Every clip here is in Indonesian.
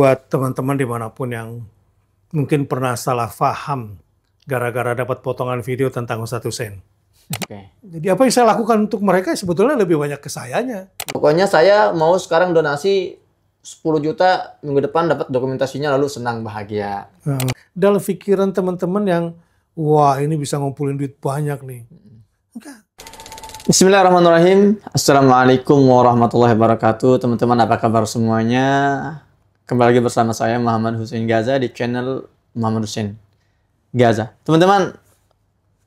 Buat teman-teman dimanapun yang mungkin pernah salah paham gara-gara dapat potongan video tentang Ustadz Hussein. Oke. Jadi apa yang saya lakukan untuk mereka sebetulnya lebih banyak ke sayanya. Pokoknya saya mau sekarang donasi 10 juta, minggu depan dapat dokumentasinya lalu senang bahagia. Dalam pikiran teman-teman yang, wah ini bisa ngumpulin duit banyak nih. Enggak. Bismillahirrahmanirrahim. Assalamualaikum warahmatullahi wabarakatuh. Teman-teman apa kabar semuanya? Kembali lagi bersama saya Muhammad Hussein Gaza di channel Muhammad Hussein Gaza. Teman-teman,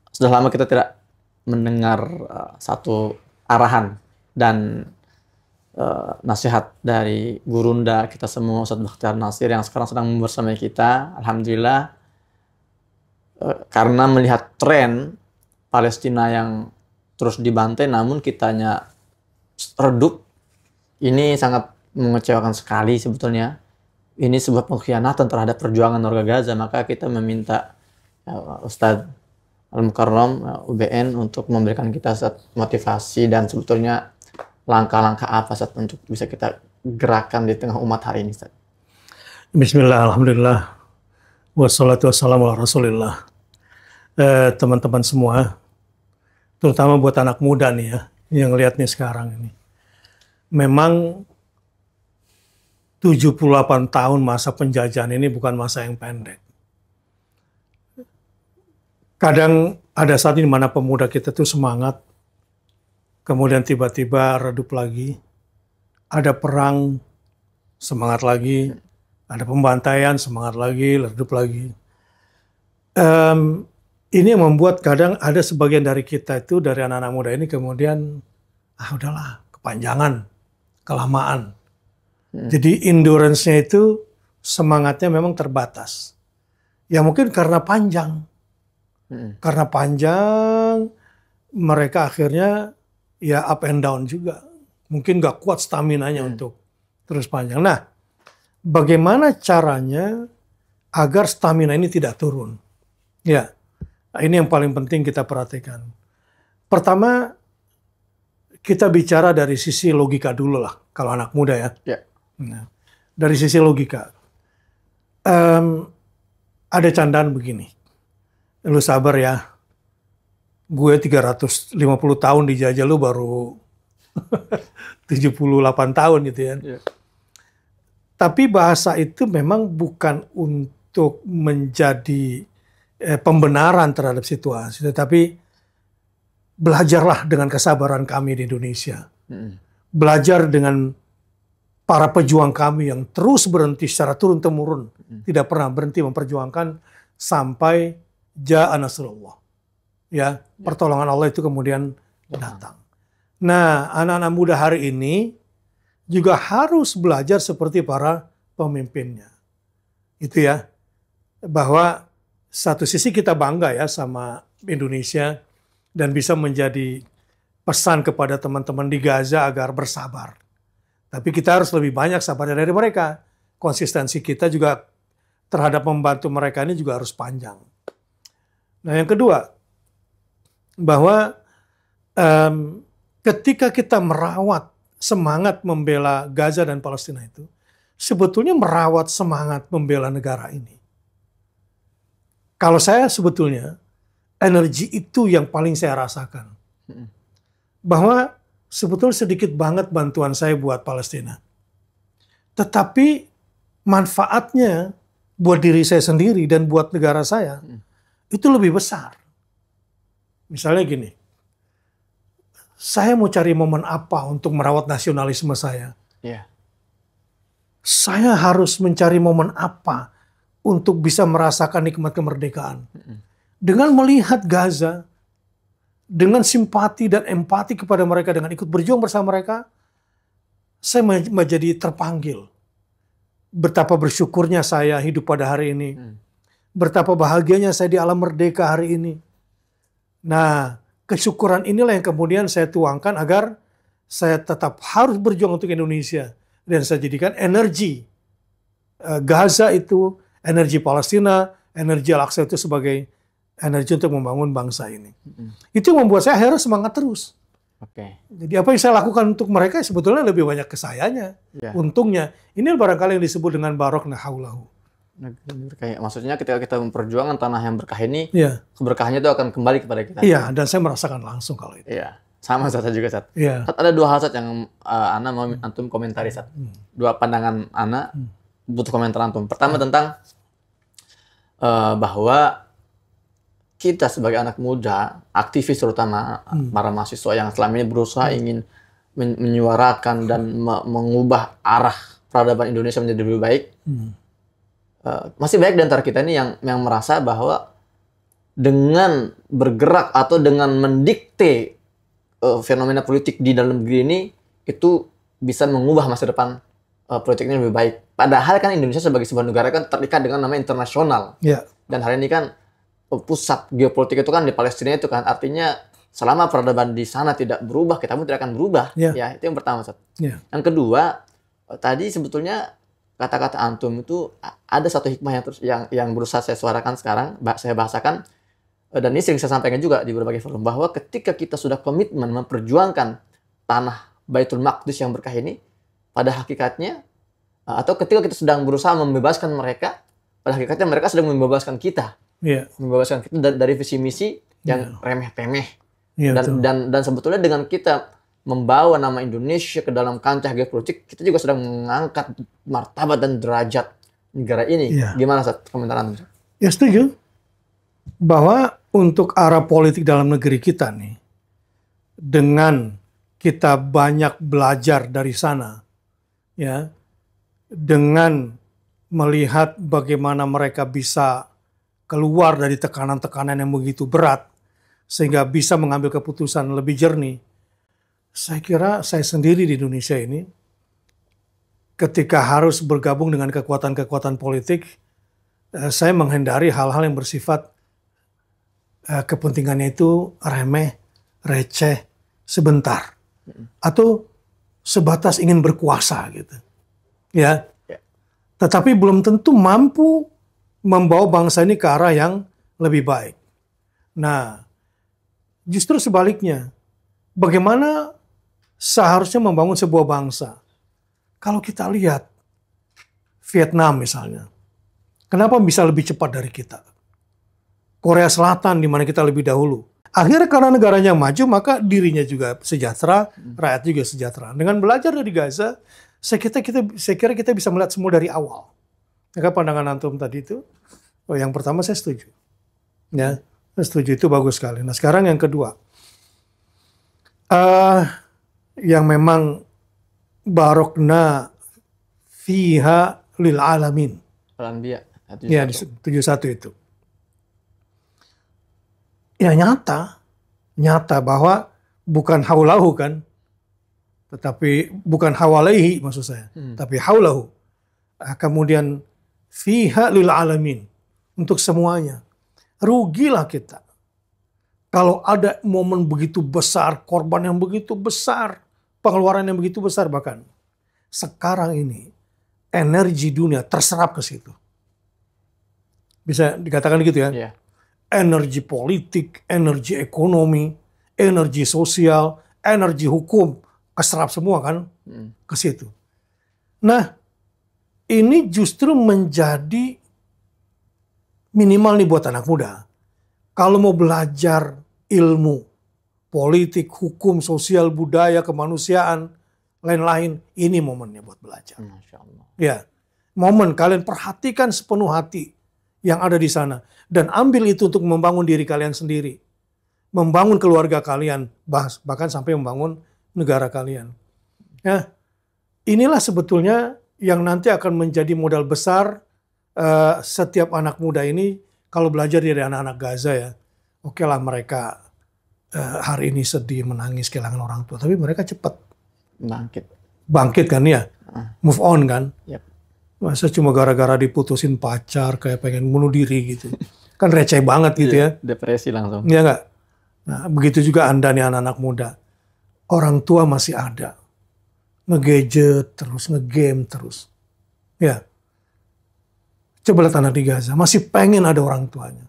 sudah lama kita tidak mendengar satu arahan dan nasihat dari gurunda kita semua, Ustadz Bakhtiar Nasir yang sekarang sedang bersamai kita. Alhamdulillah, karena melihat tren Palestina yang terus dibantai namun kitanya redup, ini sangat mengecewakan sekali sebetulnya. Ini sebuah pengkhianatan terhadap perjuangan warga Gaza. Maka kita meminta Ustadz Al-Mukarram UBN untuk memberikan kita motivasi dan sebetulnya langkah-langkah apa Ustadz untuk bisa kita gerakan di tengah umat hari ini Ustadz. Bismillah, alhamdulillah, wassalatu wassalamu ala rasulillah. Teman-teman semua, terutama buat anak muda nih ya, yang lihat nih sekarang ini. Memang 78 tahun masa penjajahan ini bukan masa yang pendek. Kadang ada saat ini mana pemuda kita tuh semangat, kemudian tiba-tiba redup lagi. Ada perang, semangat lagi. Ada pembantaian, semangat lagi, redup lagi. Ini yang membuat kadang ada sebagian dari kita itu, dari anak-anak muda ini kemudian, udahlah, kepanjangan, kelamaan. Jadi endurance-nya itu semangatnya memang terbatas. Ya mungkin karena panjang. Karena panjang, mereka akhirnya ya up and down juga. Mungkin gak kuat stamina-nya untuk terus panjang. Nah, bagaimana caranya agar stamina ini tidak turun? Ya, ini yang paling penting kita perhatikan. Pertama, kita bicara dari sisi logika dulu lah, kalau anak muda ya. Nah, dari sisi logika, ada candaan begini. Lu sabar ya, gue 350 tahun dijajah, lu baru 78 tahun gitu ya. Tapi bahasa itu memang bukan untuk menjadi pembenaran terhadap situasi, tetapi belajarlah dengan kesabaran kami di Indonesia. Belajar dengan para pejuang kami yang terus berhenti secara turun-temurun, tidak pernah berhenti memperjuangkan sampai ja'a nasrullah. Ya, pertolongan Allah itu kemudian datang. Nah, anak-anak muda hari ini juga harus belajar seperti para pemimpinnya. Itu ya, bahwa satu sisi kita bangga ya sama Indonesia dan bisa menjadi pesan kepada teman-teman di Gaza agar bersabar. Tapi kita harus lebih banyak sabarnya dari mereka. Konsistensi kita juga terhadap membantu mereka ini juga harus panjang. Nah yang kedua, bahwa ketika kita merawat semangat membela Gaza dan Palestina itu, sebetulnya merawat semangat membela negara ini. Kalau saya sebetulnya, energi itu yang paling saya rasakan. Bahwa sebetulnya sedikit banget bantuan saya buat Palestina. Tetapi manfaatnya buat diri saya sendiri dan buat negara saya itu lebih besar. Misalnya gini, saya mau cari momen apa untuk merawat nasionalisme saya? Saya harus mencari momen apa untuk bisa merasakan nikmat kemerdekaan? Dengan melihat Gaza, dengan simpati dan empati kepada mereka, dengan ikut berjuang bersama mereka, saya menjadi terpanggil. Betapa bersyukurnya saya hidup pada hari ini. Betapa bahagianya saya di alam merdeka hari ini. Nah, kesyukuran inilah yang kemudian saya tuangkan agar saya tetap harus berjuang untuk Indonesia. Dan saya jadikan energi Gaza itu, energi Palestina, energi Al-Aqsa itu sebagai energi untuk membangun bangsa ini. Itu yang membuat saya akhirnya semangat terus. Oke. Jadi apa yang saya lakukan untuk mereka sebetulnya lebih banyak ke sayanya. Ya. Untungnya. Ini barangkali yang disebut dengan barokna haulahu. Kayak maksudnya ketika kita memperjuangkan tanah yang berkah ini, Iya. keberkahannya itu akan kembali kepada kita. Iya, dan saya merasakan langsung kalau itu. Iya. Sama Sat juga Sat. Iya. Sat, ada dua hal Sat yang Ana mau antum komentari Sat. Dua pandangan Ana butuh komentar antum. Pertama tentang bahwa kita sebagai anak muda, aktivis terutama para mahasiswa yang selama ini berusaha ingin menyuarakan dan mengubah arah peradaban Indonesia menjadi lebih baik. Masih banyak di antara kita ini yang merasa bahwa dengan bergerak atau dengan mendikte fenomena politik di dalam negeri ini itu bisa mengubah masa depan politiknya lebih baik. Padahal kan Indonesia sebagai sebuah negara kan terikat dengan nama internasional. Yeah. Dan hari ini kan pusat geopolitik itu kan di Palestina itu kan, artinya selama peradaban di sana tidak berubah, kita pun tidak akan berubah. Yeah. Ya, itu yang pertama. Yeah. Yang kedua, tadi sebetulnya kata-kata antum itu ada satu hikmah yang berusaha saya suarakan sekarang, saya bahasakan, dan ini sering saya sampaikan juga di berbagai forum, bahwa ketika kita sudah komitmen memperjuangkan tanah Baitul Maqdis yang berkah ini, pada hakikatnya, atau ketika kita sedang berusaha membebaskan mereka, pada hakikatnya mereka sedang membebaskan kita. Yeah. Membebaskan kita dari visi misi yang remeh-temeh. Yeah, dan sebetulnya dengan kita membawa nama Indonesia ke dalam kancah geopolitik, kita juga sedang mengangkat martabat dan derajat negara ini. Yeah. Gimana Sat, komentar Anda? Ya setuju. Bahwa untuk arah politik dalam negeri kita nih, dengan kita banyak belajar dari sana, ya, dengan melihat bagaimana mereka bisa keluar dari tekanan-tekanan yang begitu berat, sehingga bisa mengambil keputusan lebih jernih. Saya kira saya sendiri di Indonesia ini, ketika harus bergabung dengan kekuatan-kekuatan politik, saya menghindari hal-hal yang bersifat kepentingannya itu remeh, receh, sebentar. Atau sebatas ingin berkuasa gitu. Ya. Tetapi belum tentu mampu membawa bangsa ini ke arah yang lebih baik. Nah, justru sebaliknya, bagaimana seharusnya membangun sebuah bangsa? Kalau kita lihat Vietnam misalnya, kenapa bisa lebih cepat dari kita? Korea Selatan di mana kita lebih dahulu. Akhirnya karena negaranya maju, maka dirinya juga sejahtera, rakyat juga sejahtera. Dengan belajar dari Gaza, saya kira kita bisa melihat semua dari awal. Maka pandangan antum tadi itu, yang pertama saya setuju. Ya, saya setuju, itu bagus sekali. Nah sekarang yang kedua, yang memang barokna fiha lil alamin. Al-Anbiya. Ya, di 71 itu. Ya nyata bahwa bukan haulahu kan, tetapi bukan hawalaihi maksud saya, tapi haulahu. Kemudian fiha lil alamin, untuk semuanya. Rugilah kita kalau ada momen begitu besar, korban yang begitu besar, pengeluaran yang begitu besar, bahkan sekarang ini energi dunia terserap ke situ. Bisa dikatakan gitu ya? Yeah. Energi politik, energi ekonomi, energi sosial, energi hukum, keserap semua kan ke situ. Nah, ini justru menjadi minimal nih buat anak muda. Kalau mau belajar ilmu, politik, hukum, sosial, budaya, kemanusiaan, lain-lain, ini momennya buat belajar. Masya Allah. Ya, momen kalian perhatikan sepenuh hati yang ada di sana. Dan ambil itu untuk membangun diri kalian sendiri. Membangun keluarga kalian, bahkan sampai membangun negara kalian. Nah, inilah sebetulnya yang nanti akan menjadi modal besar setiap anak muda ini kalau belajar dari anak-anak Gaza ya. Oke lah mereka hari ini sedih, menangis, kehilangan orang tua. Tapi mereka cepat bangkit kan ya. Move on kan. Yep. Masa cuma gara-gara diputusin pacar kayak pengen bunuh diri gitu. Kan receh banget gitu ya. Depresi langsung. Iya nggak? Nah, begitu juga Anda nih anak-anak muda. Orang tua masih ada. Nge-gadget terus, nge-game terus. Ya. Coba lihat anak di Gaza. Masih pengen ada orang tuanya.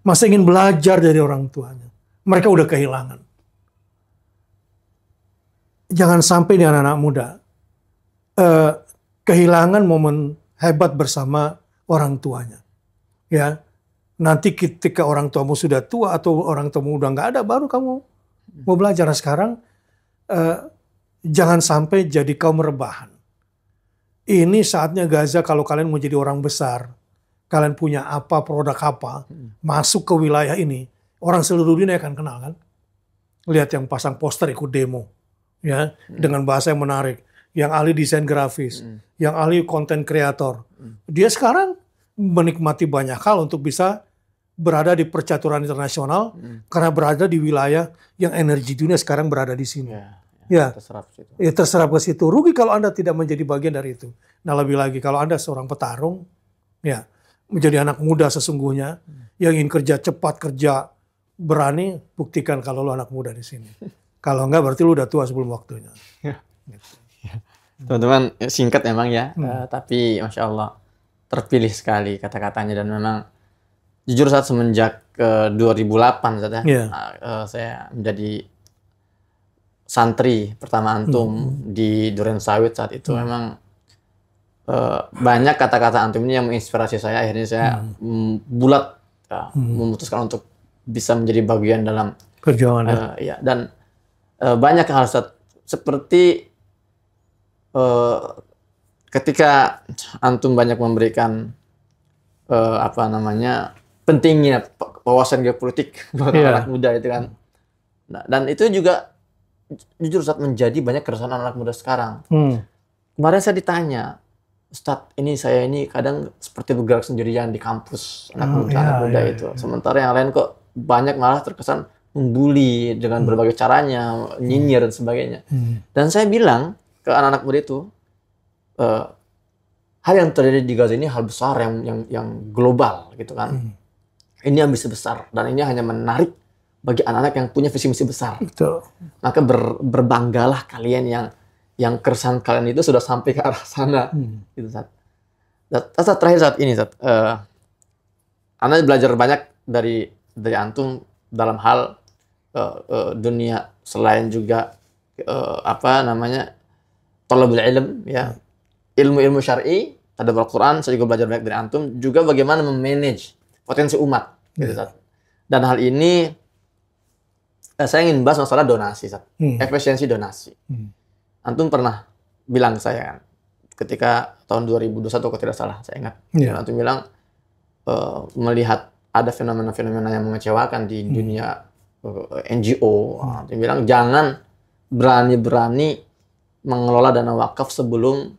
Masih ingin belajar dari orang tuanya. Mereka udah kehilangan. jangan sampai dengan anak muda kehilangan momen hebat bersama orang tuanya. Ya, nanti ketika orang tuamu sudah tua atau orang tuamu udah nggak ada, baru kamu mau belajar. Sekarang jangan sampai jadi kaum rebahan. Ini saatnya Gaza, kalau kalian mau jadi orang besar, kalian punya apa, produk apa, masuk ke wilayah ini, orang seluruh dunia akan kenal kan. Lihat yang pasang poster ikut demo, ya, dengan bahasa yang menarik, yang ahli desain grafis, yang ahli konten kreator. Dia sekarang menikmati banyak hal untuk bisa berada di percaturan internasional, karena berada di wilayah yang energi dunia sekarang berada di sini. Ya, terserap ke situ. Rugi kalau Anda tidak menjadi bagian dari itu. Nah, lebih lagi kalau Anda seorang petarung, ya, menjadi anak muda sesungguhnya, yang ingin kerja cepat, kerja berani, buktikan kalau lu anak muda di sini. Kalau enggak, berarti lu udah tua sebelum waktunya. Teman-teman, singkat memang ya, tapi Masya Allah, terpilih sekali kata-katanya, dan memang jujur saat semenjak 2008 saat saya menjadi santri pertama antum di Duren Sawit saat itu, memang banyak kata-kata antum ini yang menginspirasi saya. Akhirnya saya bulat memutuskan untuk bisa menjadi bagian dalam perjuangan. Ya, dan banyak hal seperti ketika antum banyak memberikan pentingnya wawasan geopolitik buat anak muda itu kan. Nah, dan itu juga jujur saat menjadi banyak keresahan anak muda sekarang. Kemarin saya ditanya, Ustadz, saya ini kadang seperti bergerak sendirian di kampus anak muda itu. Sementara yang lain kok banyak malah terkesan membuli dengan berbagai caranya, nyinyir dan sebagainya. Dan saya bilang ke anak-anak muda itu, hal yang terjadi di Gaza ini hal besar yang global gitu kan. Ini ambisi besar, dan ini hanya menarik bagi anak-anak yang punya visi-misi besar. Betul. Maka berbanggalah kalian yang keresahan kalian itu sudah sampai ke arah sana. Gitu, saat terakhir saat ini, Anda belajar banyak dari antum dalam hal dunia, selain juga thalabul ilm, ya, ilmu-ilmu syar'i, tadabbur Al-Quran. Saya juga belajar banyak dari antum, juga bagaimana memanage potensi umat. Gitu, dan hal ini saya ingin bahas masalah donasi, efisiensi donasi. Antum pernah bilang ke saya kan, ketika tahun 2021 kalau tidak salah, saya ingat. Antum bilang melihat ada fenomena-fenomena yang mengecewakan di dunia NGO. Antum bilang jangan berani-berani mengelola dana wakaf sebelum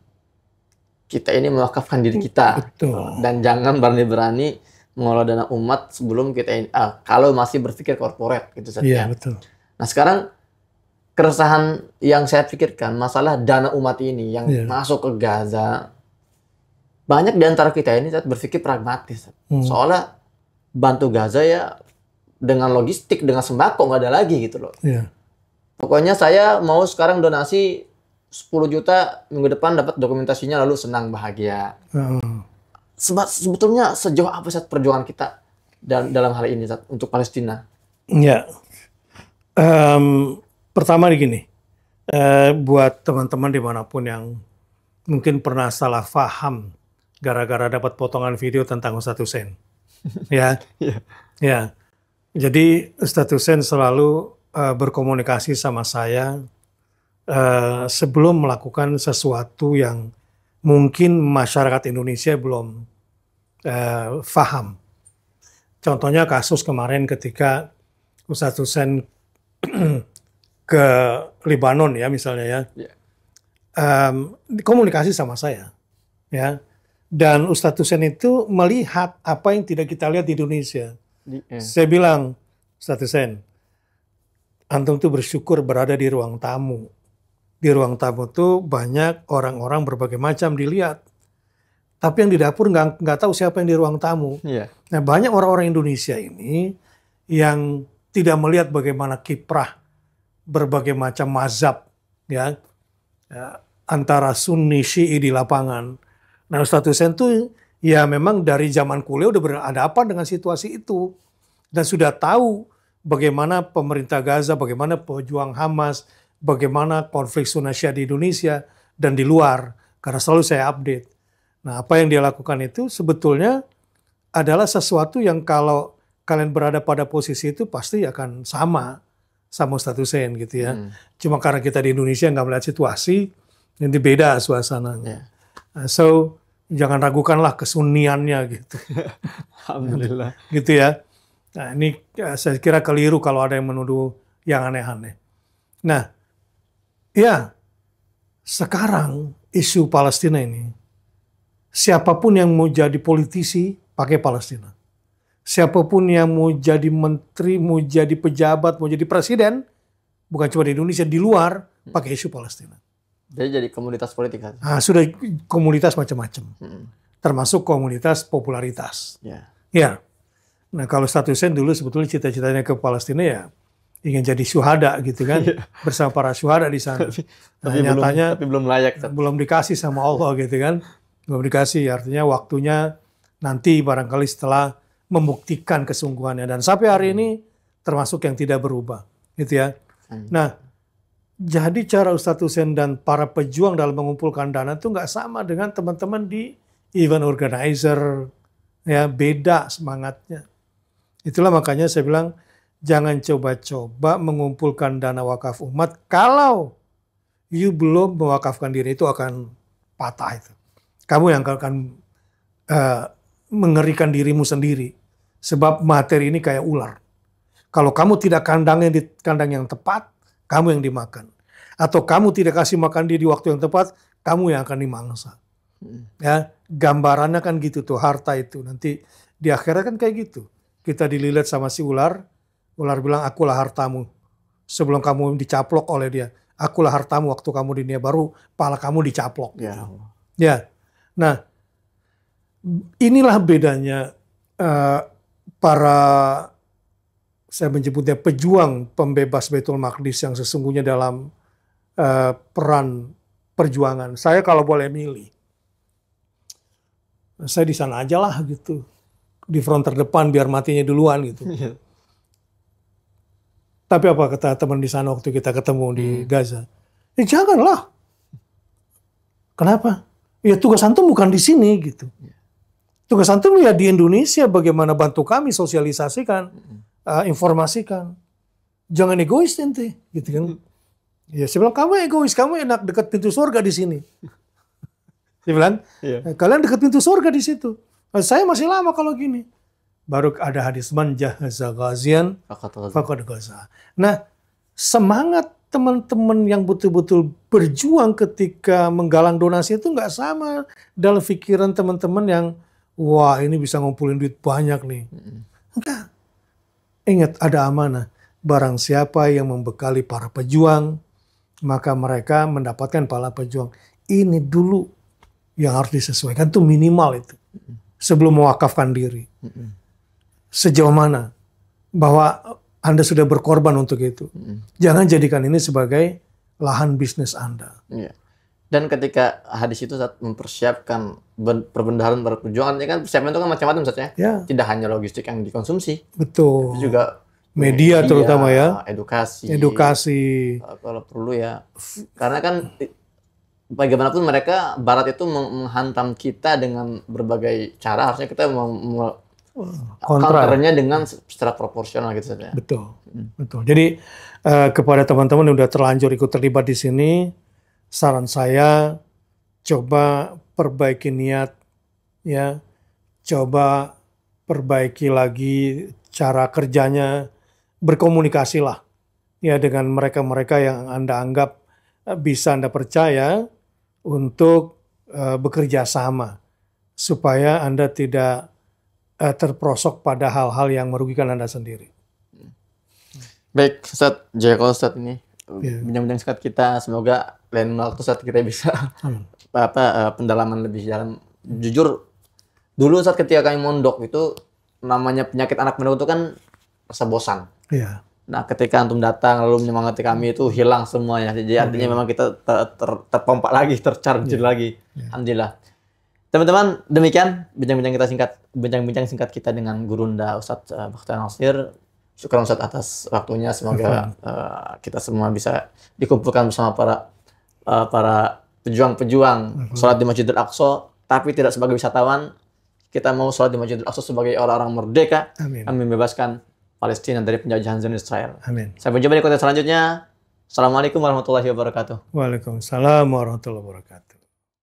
kita ini mewakafkan diri kita. Betul. Dan jangan berani-berani mengelola dana umat sebelum kita ini, kalau masih berpikir korporat gitu saja. Iya, betul. Nah, sekarang keresahan yang saya pikirkan masalah dana umat ini yang masuk ke Gaza, banyak di antara kita ini berpikir pragmatis. Soalnya bantu Gaza ya dengan logistik, dengan sembako nggak ada lagi gitu loh. Pokoknya saya mau sekarang donasi 10 juta, minggu depan dapat dokumentasinya, lalu senang bahagia. Sebetulnya sejauh apa perjuangan kita dalam hal ini untuk Palestina? Ya, pertama begini, buat teman-teman dimanapun yang mungkin pernah salah paham gara-gara dapat potongan video tentang Ustadz Hussein, ya, ya. Jadi Ustadz Hussein selalu berkomunikasi sama saya sebelum melakukan sesuatu yang mungkin masyarakat Indonesia belum paham. Contohnya kasus kemarin ketika Ustadz Hussein ke Lebanon ya misalnya ya, komunikasi sama saya, ya. Dan Ustadz Hussein itu melihat apa yang tidak kita lihat di Indonesia. Saya bilang, Ustadz Hussein, antum tuh bersyukur berada di ruang tamu. Di ruang tamu tuh banyak orang-orang berbagai macam dilihat. Tapi yang di dapur nggak tahu siapa yang di ruang tamu. Nah, banyak orang-orang Indonesia ini yang tidak melihat bagaimana kiprah berbagai macam mazhab, ya, antara Sunni Syi'i di lapangan. Nah, Ustadz Hussein tuh ya memang dari zaman kuliah udah berhadapan dengan situasi itu dan sudah tahu bagaimana pemerintah Gaza, bagaimana pejuang Hamas, bagaimana konflik Sunni Syiah di Indonesia dan di luar, karena selalu saya update. Nah, apa yang dia lakukan itu sebetulnya adalah sesuatu yang kalau kalian berada pada posisi itu pasti akan sama Ustadz Hussein gitu ya. Cuma karena kita di Indonesia nggak melihat situasi, nanti beda suasananya. So, jangan ragukanlah kesunniannya gitu. Alhamdulillah. Gitu ya. Nah, ini saya kira keliru kalau ada yang menuduh yang aneh-aneh. Nah, ya, sekarang isu Palestina ini, siapapun yang mau jadi politisi, pakai Palestina. Siapapun yang mau jadi menteri, mau jadi pejabat, mau jadi presiden, bukan cuma di Indonesia, di luar, pakai isu Palestina. Jadi komunitas politik kan? Nah, sudah komunitas macam-macam. Termasuk komunitas popularitas. Ya. Nah, kalau statusnya dulu sebetulnya cita-citanya ke Palestina ya ingin jadi syuhada gitu kan, bersama para syuhada di sana. Nah, nyatanya tapi belum layak. Belum dikasih sama Allah gitu kan. Belum dikasih, artinya waktunya nanti barangkali setelah membuktikan kesungguhannya. Dan sampai hari ini termasuk yang tidak berubah. Gitu ya. Nah, jadi cara Ustadz Hussein dan para pejuang dalam mengumpulkan dana itu nggak sama dengan teman-teman di event organizer. Ya, beda semangatnya. Itulah makanya saya bilang, jangan coba-coba mengumpulkan dana wakaf umat kalau you belum mewakafkan diri, itu akan patah itu. Kamu yang akan mengerikan dirimu sendiri. Sebab materi ini kayak ular. Kalau kamu tidak kandangnya di kandang yang tepat, kamu yang dimakan. Atau kamu tidak kasih makan dia di waktu yang tepat, kamu yang akan dimangsa. Ya, gambarannya kan gitu tuh, harta itu. Nanti di akhirat kan kayak gitu. Kita dililit sama si ular, ular bilang, akulah hartamu. Sebelum kamu dicaplok oleh dia, akulah hartamu waktu kamu di dunia, baru pala kamu dicaplok. Ya. Nah, inilah bedanya para, saya menyebutnya pejuang pembebas Baitul Maqdis yang sesungguhnya dalam peran perjuangan. Saya kalau boleh milih, saya di sana aja lah gitu, di front terdepan biar matinya duluan gitu. Tapi apa kata teman di sana waktu kita ketemu di Gaza? Janganlah. Kenapa? Ya tugas antum bukan di sini gitu. Tugas antum ya di Indonesia, bagaimana bantu kami sosialisasikan, informasikan. Jangan egois nanti, gitu kan? Ya saya bilang, kamu egois, kamu enak dekat pintu surga di sini. Saya bilang, kalian dekat pintu surga di situ. Saya masih lama kalau gini. Baru ada hadis, man jahaza ghazian faqad ghaza. Nah, semangat teman-teman yang betul-betul berjuang ketika menggalang donasi itu nggak sama dalam pikiran teman-teman yang, wah ini bisa ngumpulin duit banyak nih. Enggak. Ingat, ada amanah. Barang siapa yang membekali para pejuang, maka mereka mendapatkan pahala pejuang. Ini dulu yang harus disesuaikan, tuh minimal itu. Sebelum mewakafkan diri. Sejauh mana bahwa Anda sudah berkorban untuk itu. Jangan jadikan ini sebagai lahan bisnis Anda. Dan ketika hadis itu saat mempersiapkan perbendaharaan perjuangan, kan persiapan itu kan macam-macam saja. Tidak hanya logistik yang dikonsumsi. Betul. Tapi juga media terutama ya. Edukasi. Kalau perlu ya. Karena kan bagaimanapun mereka Barat itu menghantam kita dengan berbagai cara. Harusnya kita counternya dengan secara proporsional gitu saja. Betul. Jadi kepada teman-teman yang sudah terlanjur ikut terlibat di sini, saran saya coba perbaiki niat, ya, coba perbaiki lagi cara kerjanya, berkomunikasilah ya dengan mereka-mereka yang Anda anggap bisa Anda percaya untuk bekerja sama supaya Anda tidak terprosok pada hal-hal yang merugikan Anda sendiri. Baik, Ustadz, Jazakallah Ustadz ini. Bincang-bincang singkat kita, semoga lain waktu saat kita bisa pendalaman lebih dalam. Jujur, dulu saat ketika kami mondok itu, namanya penyakit anak muda itu kan rasa bosan. Nah, ketika antum datang lalu menyemangati kami itu hilang semuanya. Jadi artinya memang kita terpompa lagi, tercharge lagi. Alhamdulillah. Teman-teman, demikian bincang-bincang singkat kita dengan Gurunda Ustadz Bakhtiar Nasir. Syukur Ustaz atas waktunya. Semoga kita semua bisa dikumpulkan bersama para pejuang-pejuang sholat di Masjidil Aqsa, tapi tidak sebagai wisatawan. Kita mau sholat di Masjidil Aqsa sebagai orang-orang merdeka. Amin. Kami membebaskan Palestina dari penjajahan Zionis Israel. Amin. Sampai jumpa di konten selanjutnya. Assalamualaikum warahmatullahi wabarakatuh. Waalaikumsalam warahmatullahi wabarakatuh.